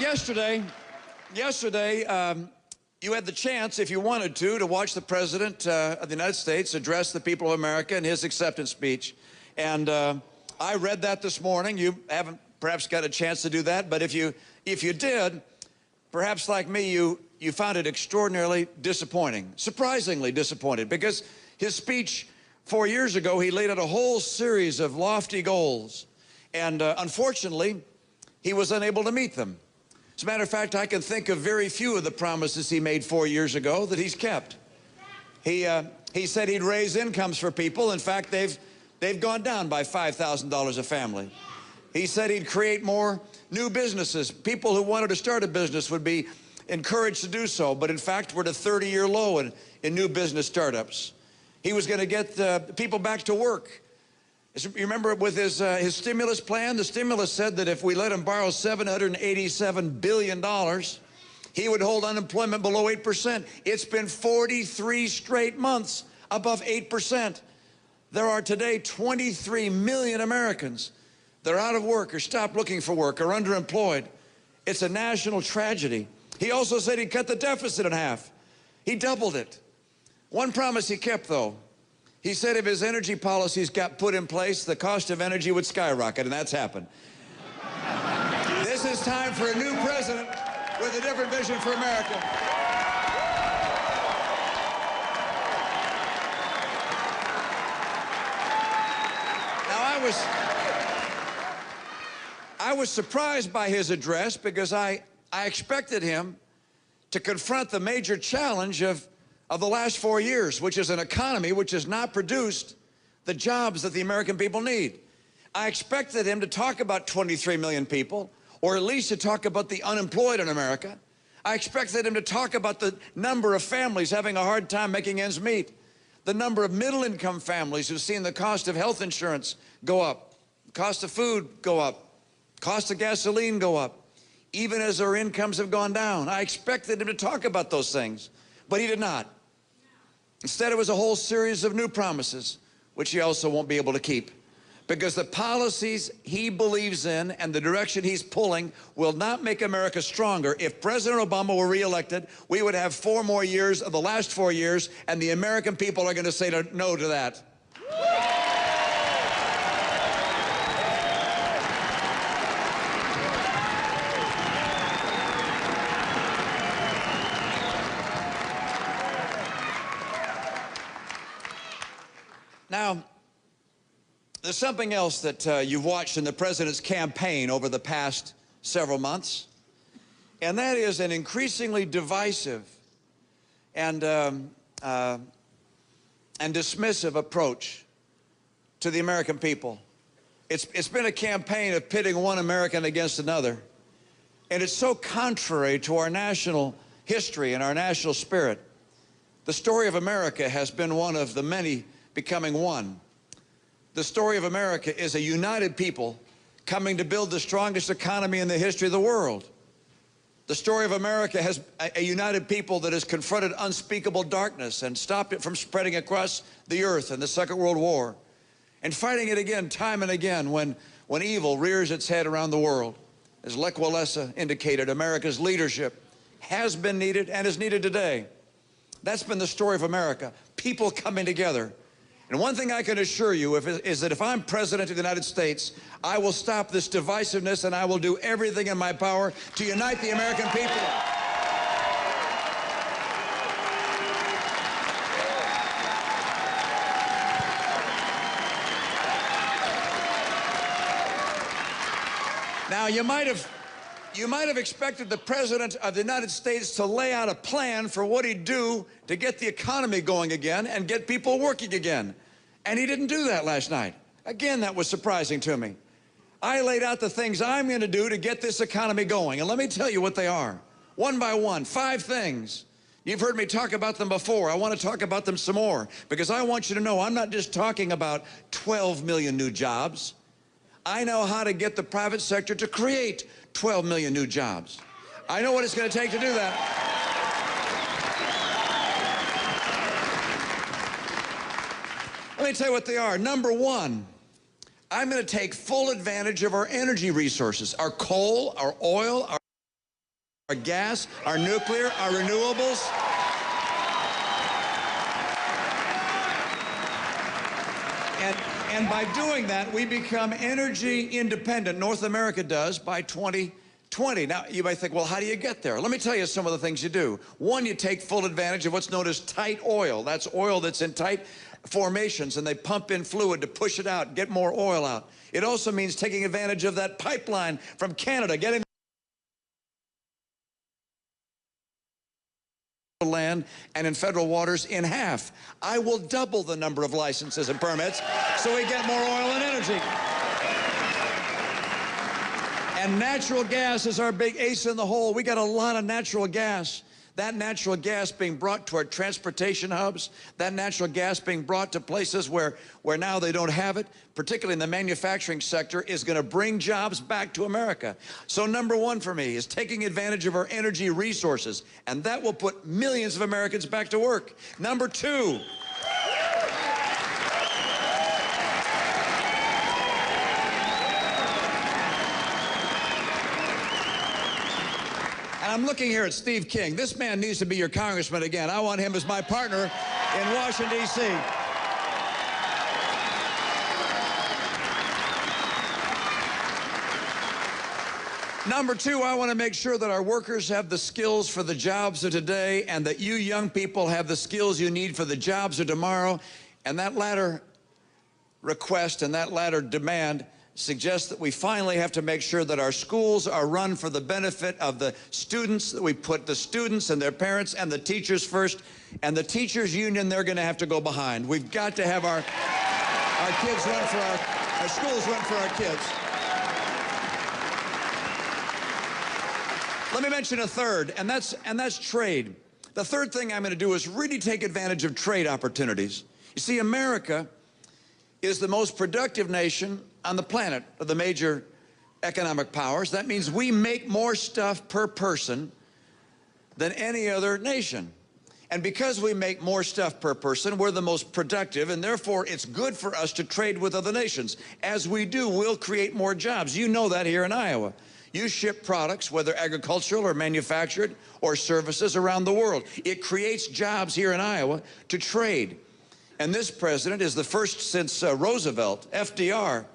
yesterday, you had the chance, if you wanted to watch the President of the United States address the people of America in his acceptance speech. And I read that this morning. You haven't perhaps got a chance to do that, but if you did, perhaps like me, you found it extraordinarily disappointing, surprisingly disappointed, because his speech 4 years ago, he laid out a whole series of lofty goals, and unfortunately, he was unable to meet them. As a matter of fact, I can think of very few of the promises he made 4 years ago that he's kept. He said he'd raise incomes for people. In fact, they've gone down by $5,000 a family. He said he'd create more new businesses. People who wanted to start a business would be encouraged to do so, but in fact, we're at a 30-year low in new business startups. He was going to get people back to work. You remember with his stimulus plan? The stimulus said that if we let him borrow $787 billion, he would hold unemployment below 8%. It's been 43 straight months above 8%. There are today 23 million Americans that are out of work or stopped looking for work or underemployed. It's a national tragedy. He also said he'd cut the deficit in half. He doubled it. One promise he kept, though. He said if his energy policies got put in place, the cost of energy would skyrocket, and that's happened. This is time for a new president with a different vision for America. Now, I was surprised by his address because I expected him to confront the major challenge of the last 4 years, which is an economy which has not produced the jobs that the American people need. I expected him to talk about 23 million people, or at least to talk about the unemployed in America. I expected him to talk about the number of families having a hard time making ends meet, the number of middle-income families who've seen the cost of health insurance go up, cost of food go up, cost of gasoline go up, even as our incomes have gone down. I expected him to talk about those things, but he did not. Instead, it was a whole series of new promises, which he also won't be able to keep, because the policies he believes in and the direction he's pulling will not make America stronger. If President Obama were reelected, we would have 4 more years of the last 4 years, and the American people are going to say no to that. Now, there's something else that you've watched in the president's campaign over the past several months, and that is an increasingly divisive and dismissive approach to the American people. It's been a campaign of pitting one American against another, and it's so contrary to our national history and our national spirit. The story of America has been one of the many becoming one. The story of America is a united people coming to build the strongest economy in the history of the world. The story of America has a united people that has confronted unspeakable darkness and stopped it from spreading across the earth in the Second World War, and fighting it again time and again when evil rears its head around the world. As Lech Walesa indicated, America's leadership has been needed and is needed today. That's been the story of America, people coming together. And one thing I can assure you is that if I'm president of the United States, I will stop this divisiveness, and I will do everything in my power to unite the American people. Now, you might have expected the President of the United States to lay out a plan for what he'd do to get the economy going again and get people working again. And he didn't do that last night. Again, that was surprising to me. I laid out the things I'm going to do to get this economy going, and let me tell you what they are. One by one, 5 things. You've heard me talk about them before. I want to talk about them some more, because I want you to know I'm not just talking about 12 million new jobs. I know how to get the private sector to create 12 million new jobs. I know what it's going to take to do that. Let me tell you what they are. Number one, I'm going to take full advantage of our energy resources, our coal, our oil, our our gas, our nuclear, our renewables. And by doing that, we become energy independent. North America does by 2020. Now, you might think, well, how do you get there? Let me tell you some of the things you do. One, you take full advantage of what's known as tight oil. That's oil that's in tight formations, and they pump in fluid to push it out, get more oil out. It also means taking advantage of that pipeline from Canada, getting land and in federal waters in half. I will double the number of licenses and permits so we get more oil and energy. And natural gas is our big ace in the hole. We got a lot of natural gas. That natural gas being brought to our transportation hubs, that natural gas being brought to places where now they don't have it, particularly in the manufacturing sector, is going to bring jobs back to America. So number one for me is taking advantage of our energy resources, and that will put millions of Americans back to work. Number two, and I'm looking here at Steve King. This man needs to be your congressman again. I want him as my partner in Washington, D.C. Number two, I want to make sure that our workers have the skills for the jobs of today and that you young people have the skills you need for the jobs of tomorrow. And that latter request and that latter demand suggests that we finally have to make sure that our schools are run for the benefit of the students, that we put the students and their parents and the teachers first, and the teachers union, they're going to have to go behind. We've got to have our kids run for our schools run for our kids. Let me mention a third, and that's trade. The third thing I'm going to do is really take advantage of trade opportunities. You see, America is the most productive nation on the planet of the major economic powers. That means we make more stuff per person than any other nation. And because we make more stuff per person, we're the most productive, and therefore it's good for us to trade with other nations. As we do, we'll create more jobs. You know that here in Iowa. You ship products, whether agricultural or manufactured or services, around the world. It creates jobs here in Iowa to trade. And this president is the first since Roosevelt, FDR,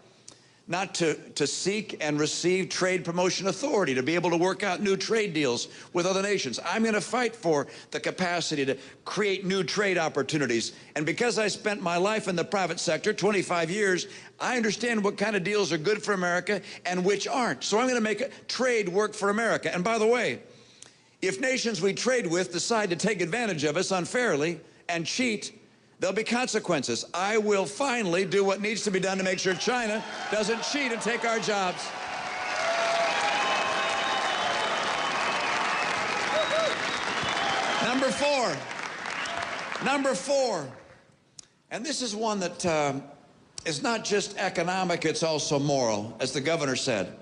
not to seek and receive trade promotion authority, to be able to work out new trade deals with other nations. I'm going to fight for the capacity to create new trade opportunities. And because I spent my life in the private sector, 25 years, I understand what kind of deals are good for America and which aren't. So I'm going to make trade work for America. And by the way, if nations we trade with decide to take advantage of us unfairly and cheat, there'll be consequences. I will finally do what needs to be done to make sure China doesn't cheat and take our jobs. Number four, and this is one that is not just economic, it's also moral, as the governor said.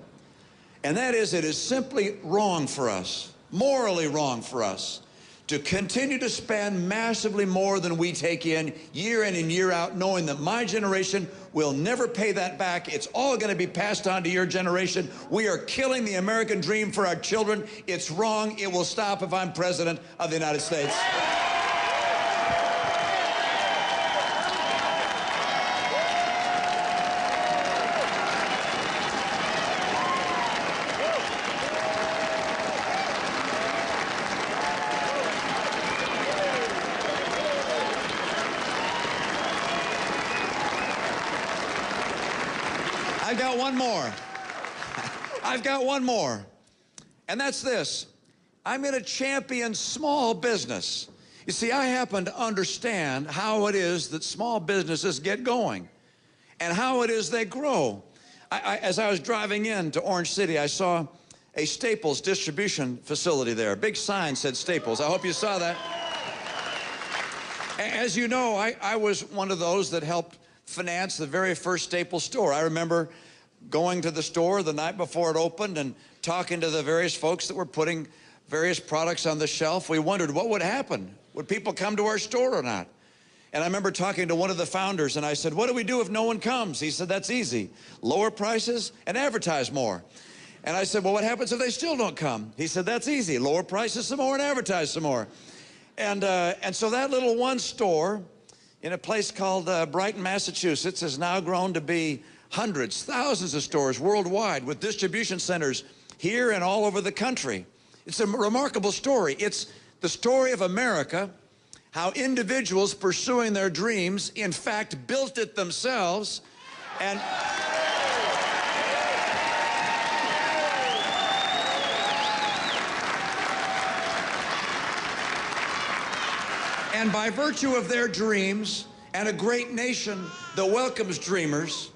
And that is, it is simply wrong for us, morally wrong for us, to continue to spend massively more than we take in year and year out, knowing that my generation will never pay that back. It's all going to be passed on to your generation. We are killing the American dream for our children. It's wrong. It will stop if I'm president of the United States. I've got one more. I've got one more. And that's this. I'm going to champion small business. You see, I happen to understand how it is that small businesses get going and how it is they grow. As I was driving into Orange City, I saw a Staples distribution facility there. A big sign said Staples. I hope you saw that. As you know, I was one of those that helped finance the very first Staples store. I remember going to the store the night before it opened and talking to the various folks that were putting various products on the shelf. We wondered what would happen. Would people come to our store or not? And I remember talking to one of the founders, and I said, what do we do if no one comes? He said, that's easy. Lower prices and advertise more. And I said, well, what happens if they still don't come? He said, that's easy. Lower prices some more and advertise some more. And so that little one store in a place called Brighton, Massachusetts has now grown to be hundreds, thousands of stores worldwide with distribution centers here and all over the country. It's a remarkable story. It's the story of America, how individuals pursuing their dreams, in fact, built it themselves. And by virtue of their dreams and a great nation that welcomes dreamers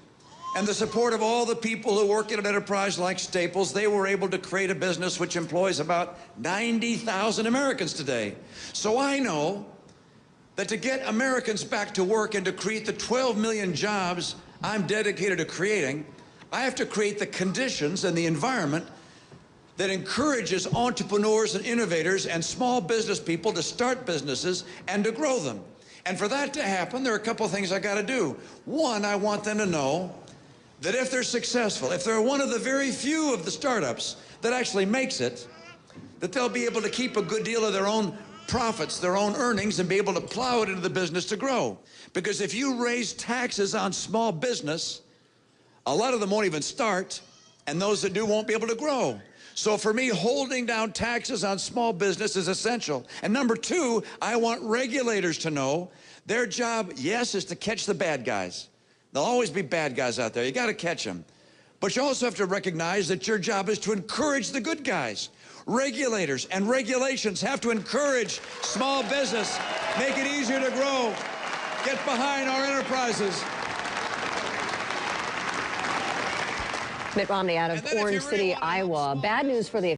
and the support of all the people who work at an enterprise like Staples, they were able to create a business which employs about 90,000 Americans today. So I know that to get Americans back to work and to create the 12 million jobs I'm dedicated to creating, I have to create the conditions and the environment that encourages entrepreneurs and innovators and small business people to start businesses and to grow them. And for that to happen, there are a couple of things I got to do. One, I want them to know that if they're successful, if they're one of the very few of the startups that actually makes it, that they'll be able to keep a good deal of their own profits, their own earnings, and be able to plow it into the business to grow. Because if you raise taxes on small business, a lot of them won't even start, and those that do won't be able to grow. So for me, holding down taxes on small business is essential. And number two, I want regulators to know their job, yes, is to catch the bad guys. There'll always be bad guys out there. You got to catch them. But you also have to recognize that your job is to encourage the good guys. Regulators and regulations have to encourage small business, make it easier to grow, get behind our enterprises. Mitt Romney out of Orange City, Iowa. Bad news for the